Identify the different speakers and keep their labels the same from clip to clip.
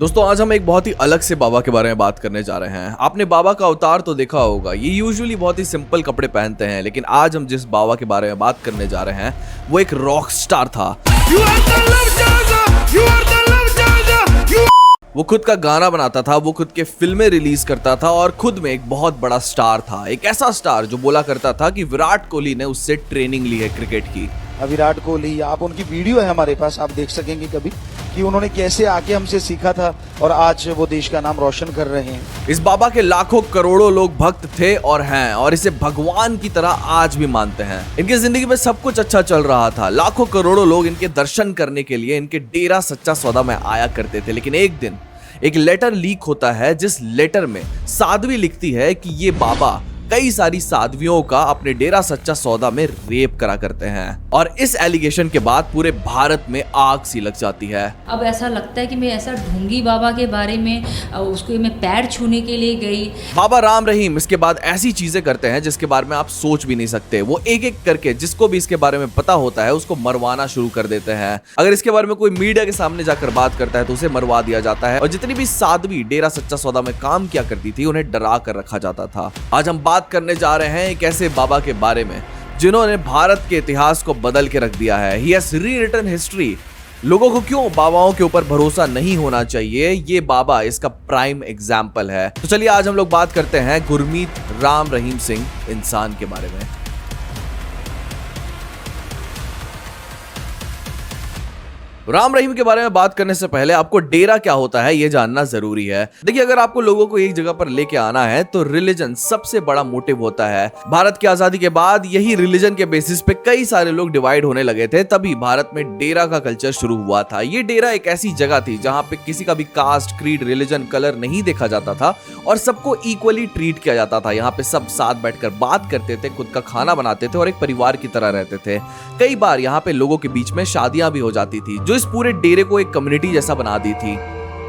Speaker 1: दोस्तों आज हम एक बहुत ही अलग से बाबा के बारे में बात करने जा रहे हैं। आपने बाबा का अवतार तो देखा होगा। ये यूजुअली बहुत ही सिंपल कपड़े पहनते हैं, लेकिन आज हम जिस बाबा के बारे में बात करने जा रहे हैं वो एक रॉक स्टार था। वो खुद का गाना बनाता था, वो खुद के फिल्में रिलीज करता था और खुद में एक बहुत बड़ा स्टार था। एक ऐसा स्टार जो बोला करता था कि विराट कोहली ने उससे ट्रेनिंग ली है क्रिकेट की।
Speaker 2: विराट कोहली, आप उनकी वीडियो है हमारे पास, आप देख सकेंगे कभी कि उन्होंने कैसे आके हमसे सीखा था और आज वो देश का नाम रोशन कर रहे हैं।
Speaker 1: इस बाबा के लाखों करोड़ों लोग भक्त थे और हैं, और इसे भगवान की तरह आज भी मानते हैं। इनकी जिंदगी में सब कुछ अच्छा चल रहा था। लाखों करोड़ों लोग इनके दर्शन करने के लिए इनके डेरा सच्चा सौदा में आया करते थे। लेकिन एक दिन एक लेटर लीक होता है, जिस लेटर में साध्वी लिखती है कि ये बाबा कई सारी साध्वियों का अपने डेरा सच्चा सौदा में रेप करा करते हैं, और इस एलिगेशन के बाद पूरे भारत में आग सी लग जाती है।
Speaker 3: अब ऐसा लगता है कि मैं ऐसा ढूंगी बाबा के बारे में उसको मैं पैर छूने के लिए गई।
Speaker 1: बाबा राम रहीम इसके बाद ऐसी चीजें करते हैं जिसके बारे में आप सोच भी नहीं सकते। वो एक एक करके जिसको भी इसके बारे में पता होता है उसको मरवाना शुरू कर देते हैं। अगर इसके बारे में कोई मीडिया के सामने जाकर बात करता है तो उसे मरवा दिया जाता है, और जितनी भी साध्वी डेरा सच्चा सौदा में काम किया करती थी उन्हें डरा कर रखा जाता था। आज हम बात करने जा रहे हैं एक ऐसे बाबा के बारे में जिन्होंने भारत के इतिहास को बदल के रख दिया है। He has rewritten history। लोगों को क्यों बाबाओं के ऊपर भरोसा नहीं होना चाहिए, ये बाबा इसका प्राइम एग्जाम्पल है। तो चलिए आज हम लोग बात करते हैं गुरमीत राम रहीम सिंह इंसान के बारे में। राम रहीम के बारे में बात करने से पहले आपको डेरा क्या होता है ये जानना जरूरी है। देखिए, अगर आपको लोगों को एक जगह पर लेके आना है तो रिलीजन सबसे बड़ा मोटिव होता है। भारत की आजादी के बाद यही रिलीजन के बेसिस पे कई सारे लोग डिवाइड होने लगे थे, तभी भारत में डेरा का कल्चर शुरू हुआ था। ये डेरा एक ऐसी जगह थी जहां पे किसी का भी कास्ट, क्रीड, रिलीजन, कलर नहीं देखा जाता था और सबको इक्वली ट्रीट किया जाता था। यहाँ पे सब साथ बैठकर बात करते थे, खुद का खाना बनाते थे और एक परिवार की तरह रहते थे। कई बार यहाँ पे लोगों के बीच में शादियां भी हो जाती थी, जो इस पूरे डेरे को एक कम्युनिटी जैसा बना दी थी।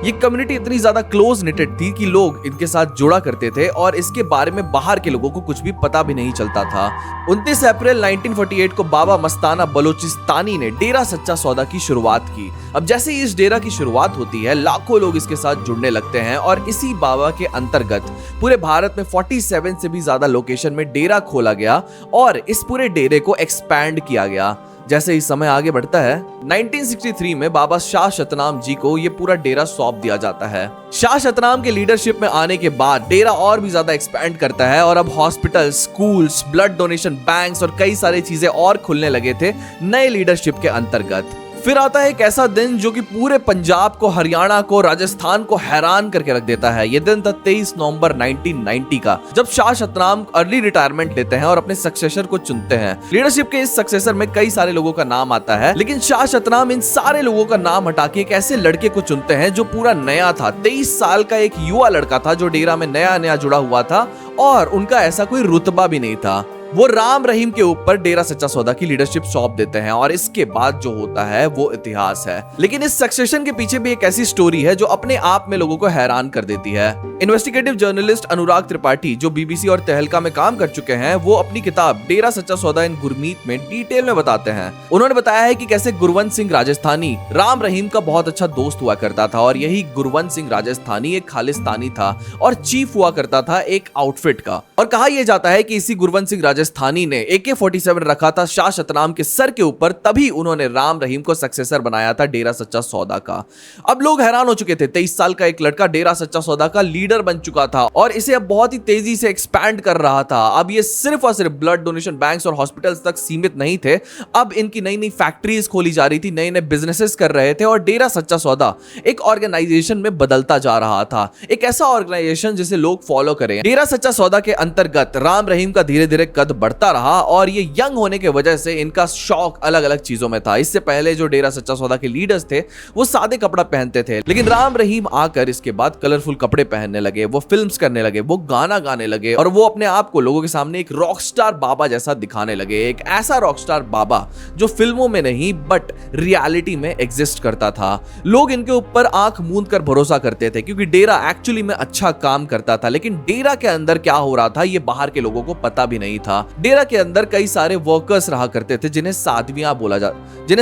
Speaker 1: ये कम्युनिटी इतनी ज्यादा क्लोज निटेड थी कि लोग इनके साथ जुड़ा करते थे और इसके बारे में बाहर के लोगों को कुछ भी पता भी नहीं चलता था। 29 अप्रैल 1948 को बाबा मस्ताना बलोचिस्तानी ने डेरा सच्चा सौदा की शुरुआत की। अब जैसे ही इस डेरा की शुरुआत होती है, लाखों लोग इसके साथ जुड़ने लगते हैं और इसी बाबा के अंतर्गत पूरे भारत में 47 से भी ज्यादा लोकेशन में डेरा खोला गया और इस पूरे डेरे को एक्सपैंड किया गया। जैसे ही समय आगे बढ़ता है, 1963 में बाबा शाह शतनाम जी को ये पूरा डेरा सौंप दिया जाता है। शाह शतनाम के लीडरशिप में आने के बाद डेरा और भी ज्यादा एक्सपैंड करता है और अब hospital, schools, blood donation banks और कई सारी चीजें और खुलने लगे थे नए लीडरशिप के अंतर्गत। फिर आता है एक ऐसा दिन जो कि पूरे पंजाब को, हरियाणा को, राजस्थान को हैरान करके रख देता है। ये दिन था 23 नवंबर 1990 का, जब शाह शतनाम अर्ली रिटायरमेंट लेते हैं और अपने सक्सेसर को चुनते हैं। लीडरशिप के इस सक्सेसर में कई सारे लोगों का नाम आता है, लेकिन शाह शतनाम इन सारे लोगों का नाम हटा के एक ऐसे लड़के को चुनते हैं जो पूरा नया था। 23 साल का एक युवा लड़का था जो डेरा में नया नया जुड़ा हुआ था और उनका ऐसा कोई रुतबा भी नहीं था। वो राम रहीम के ऊपर डेरा सच्चा सौदा की लीडरशिप सौंप देते हैं और इसके बाद जो होता है वो इतिहास है। लेकिन इस सक्सेशन के पीछे भी एक ऐसी स्टोरी है जो अपने आप में लोगों को हैरान कर देती है। इन्वेस्टिगेटिव जर्नलिस्ट अनुराग त्रिपाठी, जो बीबीसी और तहलका में काम कर चुके हैं, वो अपनी किताब डेरा सच्चा सौदा इन गुरमीत में डिटेल में बताते हैं। उन्होंने बताया है कि कैसे गुरवंत सिंह राजस्थानी राम रहीम का बहुत अच्छा दोस्त हुआ करता था और यही गुरवंत सिंह राजस्थानी एक खालिस्तानी था और चीफ हुआ करता था एक आउटफिट का। और कहा यह जाता है कि इसी गुरवंत सिंह राजस्थानी ने AK-47 रखा था शाह शतनाम के सर के ऊपर, तभी उन्होंने राम रहीम को सक्सेसर बनाया था डेरा सच्चा सौदा का। अब लोग हैरान हो चुके थे। 23 साल का एक लड़का डेरा सच्चा सौदा का लीडर बन चुका था और इसे अब बहुत ही तेजी से एक्सपैंड कर रहा था। अब ये सिर्फ और सिर्फ ब्लड डोनेशन बैंक्स और हॉस्पिटल्स तक सीमित नहीं थे। अब इनकी नई नई फैक्ट्रीज खोली जा रही थी, नए नए बिजनेसेस कर रहे थे और डेरा सच्चा सौदा एक ऑर्गेनाइजेशन में बदलता जा रहा था, एक ऐसा ऑर्गेनाइजेशन जिसे लोग फॉलो करें। डेरा सच्चा सौदा के अंतर्गत राम रहीम का धीरे धीरे कद बढ़ता रहा और ये यंग होने के वजह से इनका शौक अलग अलग चीजों में था। इससे पहले जो डेरा सच्चा सौदा के लीडर्स थे वो सादे कपड़ा पहनते थे, लेकिन राम रहीम आकर इसके बाद कलरफुल कपड़े पहनने लगे, वो फिल्म्स करने लगे, वो गाना गाने लगे और वो अपने आप को लोगों के सामने एक रॉकस्टार बाबा जैसा दिखाने लगे। एक ऐसा रॉकस्टार बाबा जो फिल्मों में नहीं बट रियलिटी में एग्जिस्ट करता था। लोग इनके ऊपर आंख मूंद कर भरोसा करते थे क्योंकि डेरा एक्चुअली में अच्छा काम करता था, लेकिन डेरा के अंदर क्या हो रहा था ये बाहर के लोगों को पता भी नहीं था। था। डेरा के अंदर कई सारे वर्कर्स रहा करते थे जिन्हें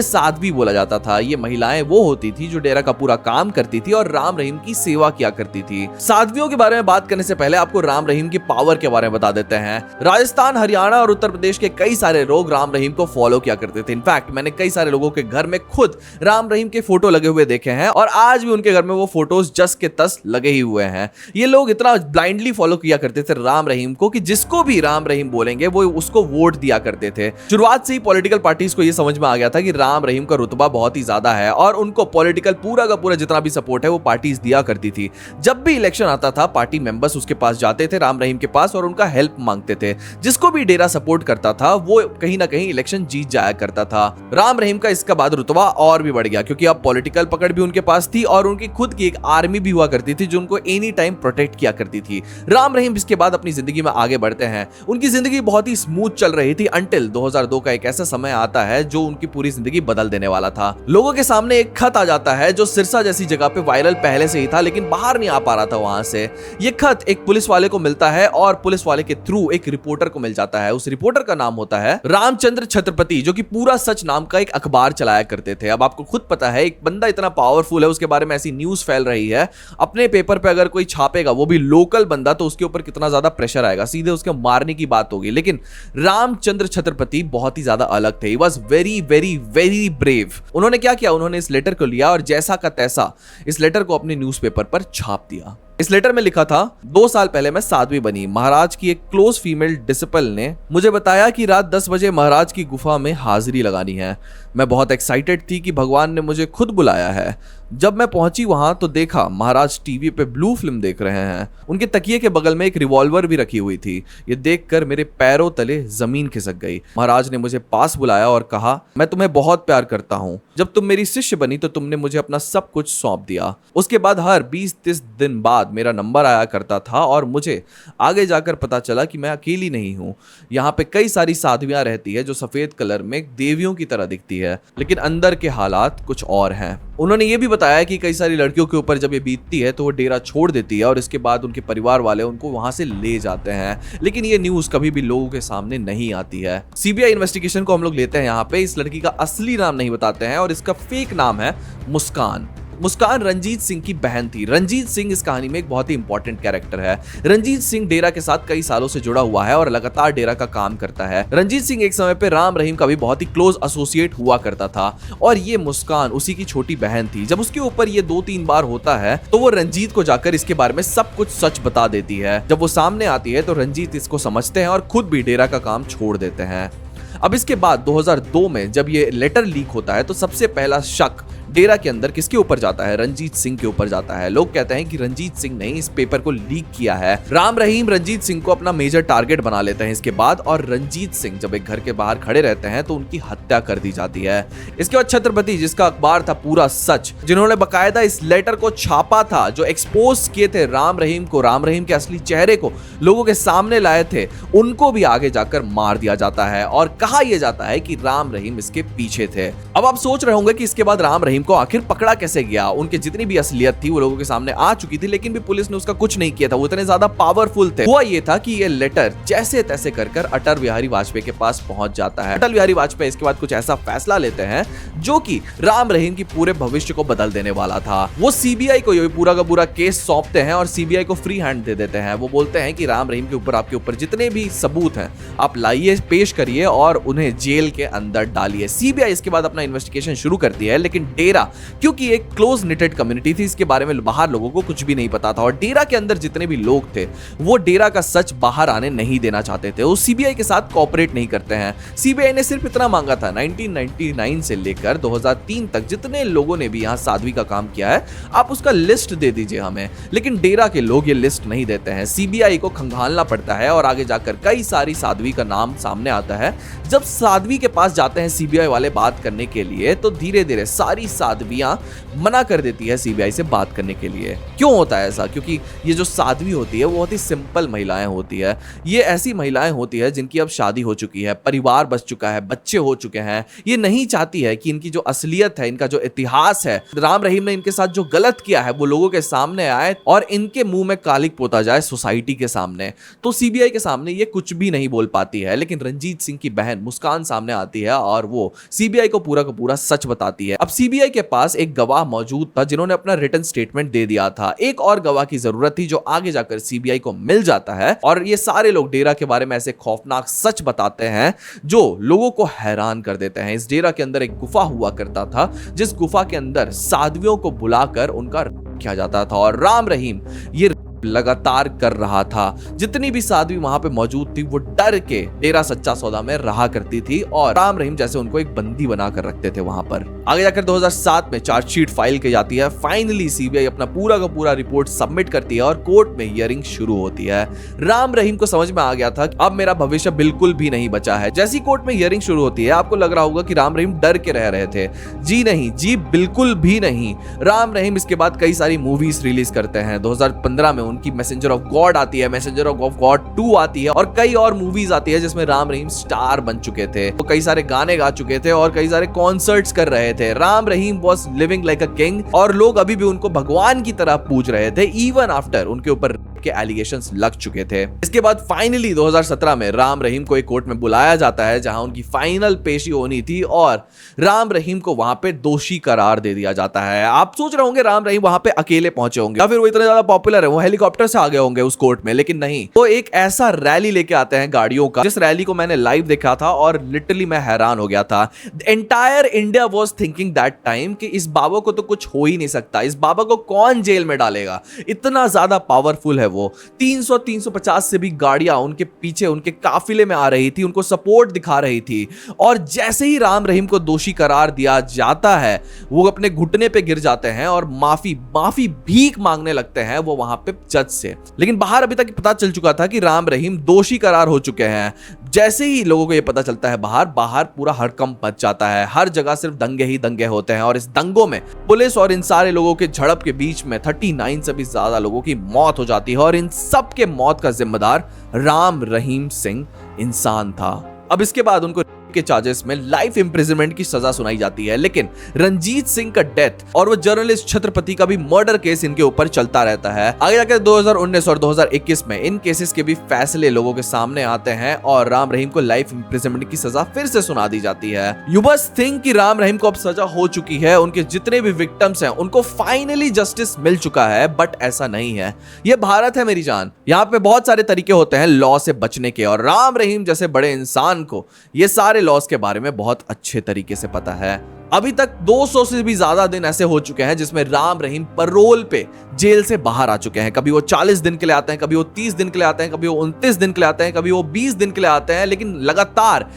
Speaker 1: साध्वी बोला जाता था। ये महिलाएं वो होती थी जो डेरा का पूरा काम करती थी और राम रहीम की सेवा किया करती थी। साध्वियों के बारे में बात करने से पहले आपको राम रहीम की पावर के बारे में बता देते हैं। राजस्थान, हरियाणा और उत्तर प्रदेश के कई सारे लोग राम रहीम को फॉलो किया करते थे। इनफैक्ट मैंने कई सारे लोगों के घर में खुद राम रहीम के फोटो लगे हुए देखे हैं और आज भी उनके घर में वो फोटोज जस के तस लगे ही हुए हैं। ये लोग इतना ब्लाइंडली फॉलो किया करते थे राम रहीम को कि जिसको भी राम रहीम बोलेंगे वो उसको वोट दिया करते थे। शुरुआत से ही पॉलिटिकल पार्टीज को ये समझ में आ गया था कि राम रहीम का रुतबा बहुत ही ज्यादा है और उनको पॉलिटिकल पूरा का पूरा जितना भी सपोर्ट है वो पार्टीज दिया करती थी। जब भी इलेक्शन आता था पार्टी मेंबर्स उसके पास जाते थे, राम रहीम के पास, और उनका हेल्प मांगते थे। जिसको भी डेरा सपोर्ट करता था वो कहीं ना कहीं इलेक्शन जीत जाया करता था। राम रहीम का इसका बाद रुतबा और भी बढ़ गया क्योंकि अब पॉलिटिकल पकड़ भी उनके पास थी और उनकी खुद की एक आर्मी भी हुआ करती थी जो उनको एनी टाइम प्रोटेक्ट किया करती थी। राम रहीम इसके बाद अपनी जिंदगी में आगे बढ़ते हैं। उनकी जिंदगी बहुत ही स्मूथ चल रही थी अंटिल 2002 का एक ऐसा समय आता है जो उनकी पूरी जिंदगी बदल देने वाला था। लोगों के सामने एक खत आ जाता है जो सिरसा जैसी जगह पे वायरल पहले से ही था लेकिन बाहर नहीं आ पा रहा था वहां से। ये खत एक पुलिस वाले को मिलता है और पुलिस वाले के थ्रू एक रिपोर्टर को मिल जाता है। उस रिपोर्टर का नाम होता है रामचंद्र छत्रपति, जो कि पूरा सच नाम का एक अखबार चलाया करते थे। अब आपको खुद पता है एक बंदा इतना पावरफुल है, उसके बारे में ऐसी न्यूज फैल रही है, अपने पेपर पे अगर कोई छापेगा वो भी लोकल बंदा तो उसके ऊपर कितना ज्यादा प्रेशर आएगा, सीधे उसके मारने की बात होगी। लेकिन रामचंद्र छत्रपति बहुत ही ज्यादा अलग थे। He was very very very brave. उन्होंने क्या किया, उन्होंने इस लेटर को लिया और जैसा का तैसा इस लेटर को अपने न्यूज़पेपर पर छाप दिया। इस लेटर में लिखा था, 2 साल पहले मैं साध्वी बनी। महाराज की एक क्लोज फीमेल डिसिपल ने मुझे बताया कि रात 10 बजे महाराज की गुफा में हाजिरी लगानी है। मैं बहुत एक्साइटेड थी कि भगवान ने मुझे खुद बुलाया है। जब मैं पहुंची वहां तो देखा महाराज टीवी पे ब्लू फिल्म देख रहे हैं। उनके तकिए के बगल में एक रिवॉल्वर भी रखी हुई थी। ये देखकर मेरे पैरों तले जमीन खिसक गई। महाराज ने मुझे पास बुलाया और कहा, मैं तुम्हें बहुत प्यार करता हूं। जब तुम मेरी शिष्य बनी तो तुमने मुझे अपना सब कुछ सौंप दिया। उसके बाद हर 20-30 दिन बाद मेरा नंबर आया करता था और मुझे आगे जाकर पता चला कि मैं अकेली नहीं हूं। यहाँ पे कई सारी साध्वियां रहती है जो सफेद कलर में देवियों की तरह दिखती है, लेकिन अंदर के हालात कुछ और हैं। उन्होंने ये भी बताया कि कई सारी लड़कियों के ऊपर जब ये बीतती है तो वो डेरा छोड़ देती है और इसके बाद उनके परिवार वाले उनको वहां से ले जाते हैं, लेकिन ये न्यूज कभी भी लोगों के सामने नहीं आती है। सीबीआई इन्वेस्टिगेशन को हम लोग लेते हैं यहाँ पे। इस लड़की का असली नाम नहीं बताते हैं और इसका फेक नाम है मुस्कान। मुस्कान रंजीत सिंह की बहन थी। रंजीत सिंह इस कहानी में एक बहुत ही इंपॉर्टेंट कैरेक्टर है। रंजीत सिंह डेरा के साथ कई सालों से जुड़ा हुआ है और लगातार डेरा का काम करता है। रंजीत सिंह एक समय पे राम रहीम का भी बहुत ही क्लोज एसोसिएट हुआ करता था और ये मुस्कान उसी की छोटी बहन थी। जब उसके ऊपर ये 2-3 बार होता है तो वो रंजीत को जाकर इसके बारे में सब कुछ सच बता देती है। जब वो सामने आती है तो रंजीत इसको समझते हैं और खुद भी डेरा का काम छोड़ देते हैं। अब इसके बाद 2002 में जब ये लेटर लीक होता है तो सबसे पहला शक डेरा के अंदर किसके ऊपर जाता है, रंजीत सिंह के ऊपर जाता है। लोग कहते हैं कि रंजीत सिंह ने इस पेपर को लीक किया है। राम रहीम रंजीत सिंह को अपना मेजर टारगेट बना लेते हैं इसके बाद, और रंजीत सिंह जब एक घर के बाहर खड़े रहते हैं तो उनकी हत्या कर दी जाती है। इसके बाद छत्रपति, जिसका अखबार था पूरा सच, जिन्होंने बकायदा इस लेटर को छापा था, जो एक्सपोज किए थे राम रहीम को, राम रहीम के असली चेहरे को लोगों के सामने लाए थे, उनको भी आगे जाकर मार दिया जाता है और कहा यह जाता है कि राम रहीम इसके पीछे थे। अब आप सोच रहे होंगे कि इसके बाद राम रहीम को आखिर पकड़ा कैसे गया। उनके जितनी भी असलियत थी वो लोगों के सामने आ चुकी थी, लेकिन भी पुलिस ने उसका कुछ नहीं किया था। वो इतने ज्यादा पावरफुल थे। हुआ ये था कि ये लेटर जैसे तैसे कर अटल बिहारी वाजपेयी के पास पहुंच जाता है। अटल बिहारी वाजपेयी इसके बाद कुछ ऐसा फैसला लेते हैं जो कि राम रहीम की पूरे भविष्य को बदल देने वाला था। वो सीबीआई को ये पूरा का पूरा केस सौंपते हैं और सीबीआई को फ्री हैंड दे देते हैं। वो बोलते हैं कि राम रहीम के ऊपर, आपके ऊपर जितने भी सबूत हैं आप लाइए, पेश करिए और उन्हें जेल के अंदर डालिए। सीबीआई इसके बाद अपना इन्वेस्टिगेशन शुरू करती है, लेकिन डेरा क्योंकि एक क्लोज निटेड कम्युनिटी थी, इसके बारे में बाहर लोगों को कुछ भी नहीं पता था और डेरा के अंदर जितने भी लोग थे वो डेरा का सच बाहर आने नहीं देना चाहते थे। वो सीबीआई के साथ कोऑपरेट नहीं करते हैं। सीबीआई ने सिर्फ इतना मांगा था, 1999 से लेकर 2003 तक जितने लोगों ने भी यहां साध्वी का काम किया है आप उसका लिस्ट दे दीजिए हमें, लेकिन डेरा के लोग ये लिस्ट नहीं देते हैं। सीबीआई को खंगालना पड़ता है और आगे जाकर कई सारी साध्वी का नाम सामने आता है। जब साध्वी के पास जाते हैं सीबीआई वाले बात करने के लिए तो धीरे धीरे सारी साध्वियां मना कर देती है सीबीआई से बात करने के लिए। क्यों होता है ऐसा? क्योंकि ये जो साध्वी होती है वो बहुत ही सिंपल महिलाएं होती है। ये ऐसी महिलाएं होती है जिनकी अब शादी हो चुकी है, परिवार बस चुका है, बच्चे हो चुके हैं। ये नहीं चाहती है कि इनकी जो असलियत है, इनका जो इतिहास है, राम रहीम ने इनके साथ जो गलत किया है वो लोगों के सामने आए और इनके मुंह में कालिक पोता जाए सोसाइटी के सामने। तो सीबीआई के सामने ये कुछ भी नहीं बोल पाती है, लेकिन रंजीत सिंह की बहन मुस्कान सामने आती है और वो सीबीआई को पूरा का पूरा सच बताती है। अब सीबीआई के पास एक गवाह मौजूद था जिन्होंने अपना रिटन स्टेटमेंट दे दिया था। एक और गवाह की जरूरत थी जो आगे जाकर सीबीआई को मिल जाता है और ये सारे लोग डेरा के बारे में ऐसे खौफनाक सच बताते हैं जो लोगों को हैरान कर देते हैं। इस डेरा के अंदर एक गुफा हुआ करता था जिस गुफा के अंदर साध्वियों को बुलाकर उनका किया जाता था और राम रहीम ये लगातार कर रहा था। जितनी भी साध्वी वहां पे मौजूद थी वो डर के डेरा सच्चा सौदा में रहा करती थी और राम रहीम जैसे उनको एक बंदी बनाकर रखते थे वहां पर। आगे जाकर 2007 में चार्जशीट फाइल की जाती है। फाइनली सीबीआई अपना पूरा का पूरा रिपोर्ट सबमिट करती है और कोर्ट में हियरिंग शुरू होती है। राम रहीम को समझ में आ गया था कि अब मेरा भविष्य बिल्कुल भी नहीं बचा है। जैसी कोर्ट में हियरिंग शुरू होती है आपको लग रहा होगा कि राम रहीम डर के रह रहे थे। जी नहीं, जी बिल्कुल भी नहीं। राम रहीम इसके बाद कई सारी मूवीज रिलीज करते हैं। 2015 में उनकी मैसेंजर ऑफ गॉड आती है, मैसेंजर ऑफ गॉड 2 आती है और कई और मूवीज आती है जिसमें राम रहीम स्टार बन चुके थे। वो कई सारे गाने गा चुके थे और कई सारे कॉन्सर्ट्स कर रहे थे। Ram Rahim was living like a king और लोग अभी भी उनको भगवान की तरह पूज रहे थे इवन आफ्टर उनके ऊपर के एलिगेशंस लग चुके थे। इसके बाद फाइनली 2017 में राम रहीम को एक कोर्ट में बुलाया जाता है जहां उनकी फाइनल पेशी होनी थी और राम रहीम को वहां पे दोषी करार दे दिया जाता है। आप सोच रहे होंगे राम रहीम वहां पे अकेले पहुंचे होंगे या फिर वो इतने ज्यादा पॉपुलर है वो हेलीकॉप्टर से आ गए होंगे उस कोर्ट में, लेकिन नहीं। तो एक ऐसा रैली लेके आते हैं गाड़ियों का, जिस रैली को मैंने लाइव देखा था और लिटरली मैं हैरान हो गया था। Entire India was thinking that time कि इस बाबा को तो कुछ हो ही नहीं सकता, इस बाबा को कौन जेल में डालेगा, इतना ज्यादा पावरफुल है वो। 300-350 से भी गाड़ियां उनके पीछे उनके काफिले में आ रही थी, उनको सपोर्ट दिखा रही थी और जैसे ही राम रहीम को दोषी करार दिया जाता है वो अपने घुटने पे गिर जाते हैं और माफी भीख मांगने लगते हैं वो वहां पे जज से। लेकिन बाहर अभी तक पता चल चुका था कि राम रहीम दोषी करार हो चुके हैं। जैसे ही लोगों को ये पता चलता है बाहर पूरा हड़कंप मच जाता है। हर जगह सिर्फ दंगे ही दंगे होते हैं और इस दंगों में पुलिस और इन सारे लोगों के झड़प के बीच में 39 से भी ज्यादा लोगों की मौत हो जाती है और इन सबके मौत का जिम्मेदार राम रहीम सिंह इंसान था। अब इसके बाद उनको के चार्जेस में लाइफ इंप्रिजनमेंट की सजा सुनाई जाती है, लेकिन रंजीत सिंह का डेथ और वो जर्नलिस्ट छत्रपति का भी मर्डर केस इनके ऊपर चलता रहता है। आगे जाकर 2019 और 2021 में इन केसेस के भी फैसले लोगों के सामने आते हैं और राम रहीम को लाइफ इंप्रिजनमेंट की सजा फिर से सुना दी जाती है। यू मस्ट थिंक कि राम रहीम को अब सजा हो चुकी है, उनके जितने भी विक्टिम्स हैं उनको फाइनली जस्टिस मिल चुका है, बट ऐसा नहीं है। ये भारत है मेरी जान, यहाँ पे बहुत सारे तरीके होते हैं लॉ से बचने के और राम रहीम जैसे बड़े इंसान को ये सारे लॉस के बारे में बहुत अच्छे तरीके से पता है। अभी तक 200 से भी ज्यादा दिन ऐसे हो चुके हैं जिसमें राम रहीम पैरोल पे जेल से बाहर आ चुके हैं। कभी वो 40 दिन के लिए आते हैं, कभी वो 30 दिन के लिए आते हैं, कभी वो 29 दिन के लिए आते हैं, कभी वो 20 दिन के लिए आते हैं, लेकिन लगातार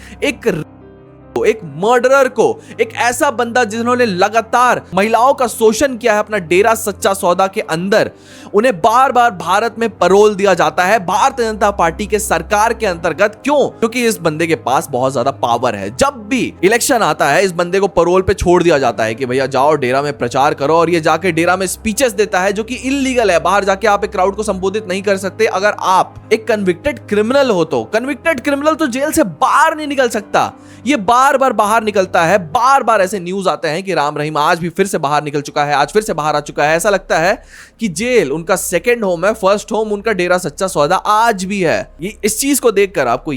Speaker 1: एक मर्डरर को, एक ऐसा बंदा जिन्होंने लगातार महिलाओं का शोषण किया है अपना डेरा सच्चा सौदा के अंदर, उन्हें बार बार भारत में पैरोल दिया जाता है भारतीय जनता पार्टी के सरकार के अंतर्गत। क्यों? क्योंकि इस बंदे के पास बहुत ज्यादा पावर है। जब भी इलेक्शन आता है इस बंदे को पैरोल पे छोड़ दिया जाता है कि भैया जाओ डेरा में प्रचार करो, और ये जाके डेरा में स्पीचेस देता है जो कि इलीगल है। बाहर जाके आप एक क्राउड को संबोधित नहीं कर सकते। अगर आप एक कन्विक्टेड क्रिमिनल हो तो कन्विक्टेड क्रिमिनल तो जेल से बाहर नहीं निकल सकता। ये बार बार बाहर निकलता है। बार बार ऐसे न्यूज आते हैं कि राम रहीम आज भी फिर से बाहर निकल चुका है, आज फिर से बाहर आ चुका है। ऐसा लगता है कि जेल उनका सेकंड होम है, फर्स्ट होम उनका डेरा सच्चा सौदा आज भी है। ये इस चीज को देखकर आपको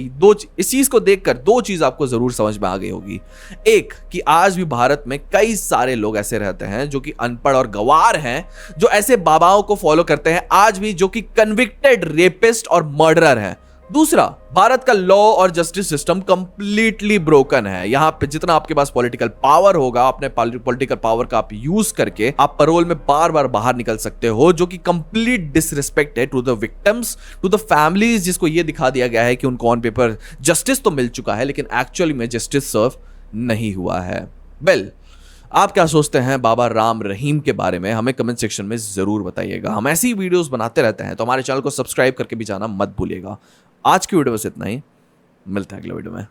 Speaker 1: दो चीज आपको जरूर समझ में आ गई होगी। एक कि आज भी भारत में कई सारे लोग ऐसे रहते हैं जो कि अनपढ़ और गवार हैं, जो ऐसे बाबाओं को फॉलो करते हैं आज भी, जो कि कन्विक्टेड रेपिस्ट और मर्डरर हैं। दूसरा, भारत का लॉ और जस्टिस सिस्टम कंप्लीटली ब्रोकन है। यहां पे जितना आपके पास पॉलिटिकल पावर होगा, अपने पॉलिटिकल पावर का आप यूज करके आप पैरोल में बार बार बाहर निकल सकते हो, जो कि कंप्लीट डिसरिस्पेक्ट है to the victims, to the families, जिसको ये दिखा दिया गया है कि उनको ऑन पेपर जस्टिस तो मिल चुका है लेकिन एक्चुअली में जस्टिस सर्व नहीं हुआ है। वेल, आप क्या सोचते हैं बाबा राम रहीम के बारे में? हमें कमेंट सेक्शन में जरूर बताइएगा। हम ऐसी वीडियोस बनाते रहते हैं तो हमारे चैनल को सब्सक्राइब करके भी जाना मत भूलिएगा। आज की वीडियो बस इतना ही, मिलते हैं अगले वीडियो में।